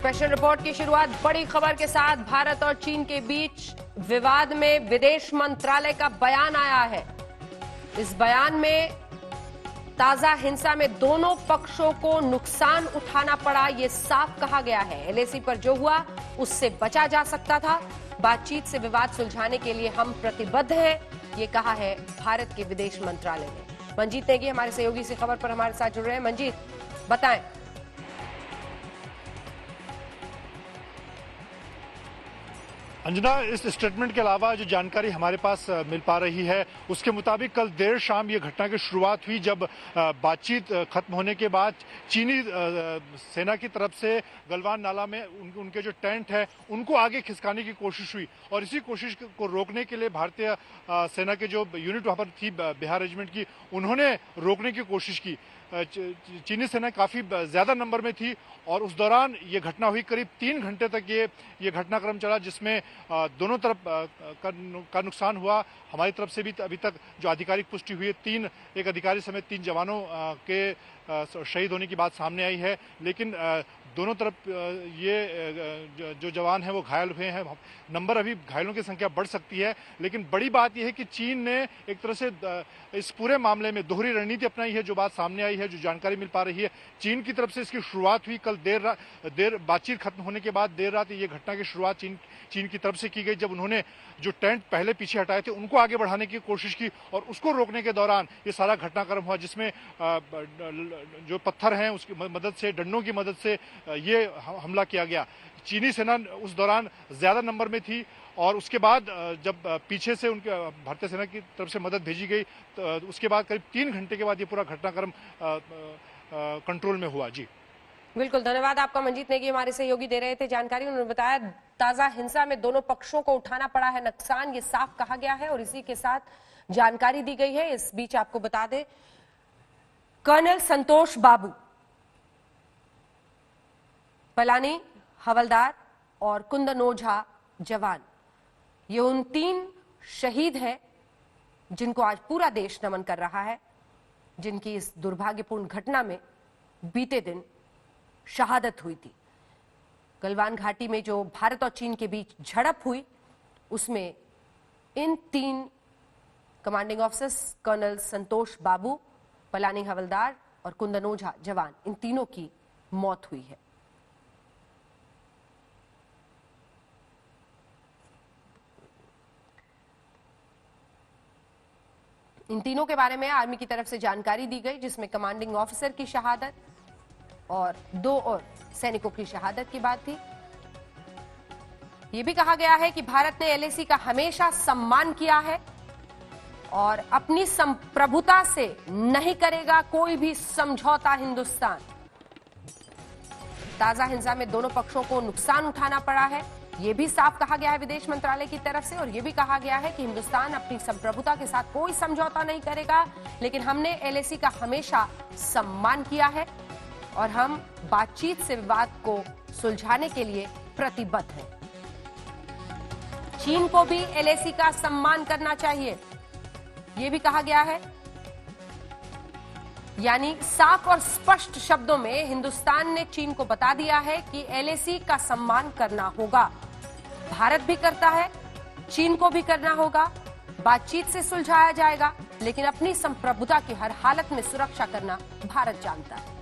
Special report की शुरुआत बड़ी खबर के साथ। भारत और चीन के बीच विवाद में विदेश मंत्रालय का बयान आया है। इस बयान में ताजा हिंसा में दोनों पक्षों को नुकसान उठाना पड़ा, यह साफ कहा गया है। एलएसी पर जो हुआ उससे बचा जा सकता था। बातचीत से विवाद सुलझाने के लिए हम प्रतिबद्ध हैं, ये कहा है भारत के विदेश मंत्रालय ने। मंजीत नेगी हमारे सहयोगी इसी खबर पर हमारे साथ जुड़ रहे हैं। मंजीत, बताएं। अंजना, इस स्टेटमेंट के अलावा जो जानकारी हमारे पास मिल पा रही है उसके मुताबिक कल देर शाम ये घटना की शुरुआत हुई, जब बातचीत खत्म होने के बाद चीनी सेना की तरफ से गलवान नाला में उनके जो टेंट है उनको आगे खिसकाने की कोशिश हुई। और इसी कोशिश को रोकने के लिए भारतीय सेना के जो यूनिट वहां पर थी, बिहार रेजिमेंट की, उन्होंने रोकने की कोशिश की। चीनी सेना काफी ज्यादा नंबर में थी और उस दौरान ये घटना हुई। करीब 3 घंटे तक ये घटनाक्रम चला, जिसमें दोनों तरफ का नुकसान हुआ। हमारी तरफ से भी अभी तक जो आधिकारिक पुष्टि हुई है, एक अधिकारी समेत 3 जवानों के शहीद होने की बात सामने आई है। लेकिन दोनों तरफ ये जो जवान हैं वो घायल हुए हैं। नंबर अभी घायलों की संख्या बढ़ सकती है, लेकिन बड़ी बात यह है कि चीन ने एक तरह से इस पूरे मामले में दोहरी रणनीति अपनाई है। जो बात सामने आई है, जो जानकारी मिल पा रही है, चीन की तरफ से इसकी शुरुआत हुई कल देर बातचीत खत्म होने के बाद देर रात ये घटना की शुरुआत चीन की तरफ से की गई, जब उन्होंने जो टेंट पहले पीछे हटाए थे उनको आगे बढ़ाने की कोशिश की और उसको रोकने के दौरान ये सारा घटनाक्रम हुआ, जिसमें जो पत्थर हैं उसकी मदद से, डंडों की मदद से ये हमला किया गया। चीनी सेना उस दौरान ज्यादा नंबर में थी और उसके बाद जब पीछे से उनके भारतीय सेना की तरफ से मदद भेजी गई तो उसके बाद करीब 3 घंटे के बाद ये पूरा घटनाक्रम कंट्रोल में हुआ। जी बिल्कुल, धन्यवाद आपका। मंजीत नेगी हमारे सहयोगी दे रहे थे जानकारी। उन्होंने बताया ताजा हिंसा में दोनों पक्षों को उठाना पड़ा है नुकसान, ये साफ कहा गया है और इसी के साथ जानकारी दी गई है। इस बीच आपको बता दें, कर्नल संतोष बाबू, पलानी हवलदार और कुंदन ओझा जवान, ये उन 3 शहीद हैं जिनको आज पूरा देश नमन कर रहा है, जिनकी इस दुर्भाग्यपूर्ण घटना में बीते दिन शहादत हुई थी। गलवान घाटी में जो भारत और चीन के बीच झड़प हुई उसमें इन 3 कमांडिंग ऑफिसर्स कर्नल संतोष बाबू, पलानी हवलदार और कुंदन ओझा जवान, इन तीनों की मौत हुई है। इन तीनों के बारे में आर्मी की तरफ से जानकारी दी गई, जिसमें कमांडिंग ऑफिसर की शहादत और 2 और सैनिकों की शहादत की बात थी। यह भी कहा गया है कि भारत ने एलएसी का हमेशा सम्मान किया है और अपनी संप्रभुता से नहीं करेगा कोई भी समझौता हिंदुस्तान। ताजा हिंसा में दोनों पक्षों को नुकसान उठाना पड़ा है, यह भी साफ कहा गया है विदेश मंत्रालय की तरफ से। और यह भी कहा गया है कि हिंदुस्तान अपनी संप्रभुता के साथ कोई समझौता नहीं करेगा, लेकिन हमने एलएसी का हमेशा सम्मान किया है और हम बातचीत से विवाद को सुलझाने के लिए प्रतिबद्ध हैं। चीन को भी एलएसी का सम्मान करना चाहिए, यह भी कहा गया है। यानी साफ और स्पष्ट शब्दों में हिंदुस्तान ने चीन को बता दिया है कि एलएसी का सम्मान करना होगा। भारत भी करता है, चीन को भी करना होगा। बातचीत से सुलझाया जाएगा, लेकिन अपनी संप्रभुता की हर हालत में सुरक्षा करना भारत जानता है।